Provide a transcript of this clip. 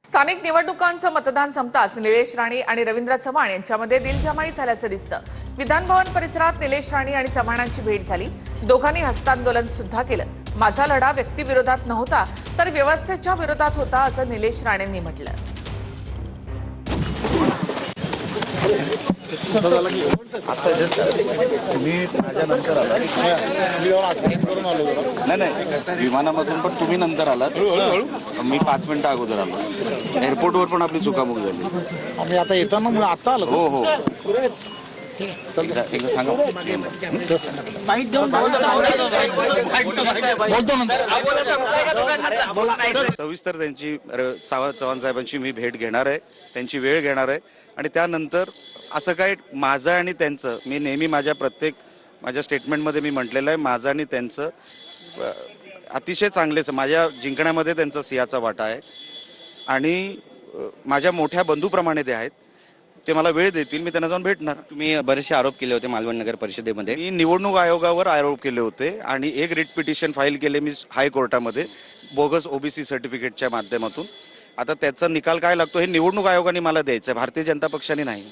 स्थानिक निवडणुकांचं मतदान संपताच निलेश राणे आणि रवींद्र चव्हाण यांच्यामध्ये दिलजमाई झाल्याचं दिसतं। विधानभवन परिसरात निलेश राणे आणि चव्हाणांची भेट झाली। दोघांनी हस्तांदोलन सुद्धा केलं। माझा लढा व्यक्तिविरोधात नव्हता तर व्यवस्थेच्या विरोधात होता असं निलेश राणेंनी म्हटलं। नाही विमानामधून पण तुम्ही नंतर आलात, मी 5 मिनिटं अगोदर आलो। एअरपोर्टवर पण आपली चुकामुक झाली। आम्ही आता येताना मग आता आलो। हो हो एकदा सांगा। सविस्तर त्यांची चव्हाण साहेबांची मी भेट घेणार आहे, त्यांची वेळ घेणार आहे आणि त्यानंतर असं काय माझं आणि त्यांचं, मी नेहमी माझ्या स्टेटमेंटमध्ये मी म्हटलेलं आहे, माझं आणि त्यांचं अतिशय चांगलेच, माझ्या जिंकण्यामध्ये त्यांचा सिंहाचा वाटा आहे आणि माझ्या मोठ्या बंधूप्रमाणे ते आहेत। ते मला वेळ देतील, मी त्यांना जाऊन भेटणार। तुम्ही बरेचसे आरोप केले होते मालवण नगर परिषदेमध्ये। मी निवडणूक आयोगावर आरोप केले होते आणि एक रिट पिटिशन फाईल केले मी हायकोर्टामध्ये बोगस ओबीसी सर्टिफिकेटच्या माध्यमातून। आता त्याचा निकाल काय लागतो हे निवडणूक आयोगाने मला द्यायचं आहे, भारतीय जनता पक्षाने नाही।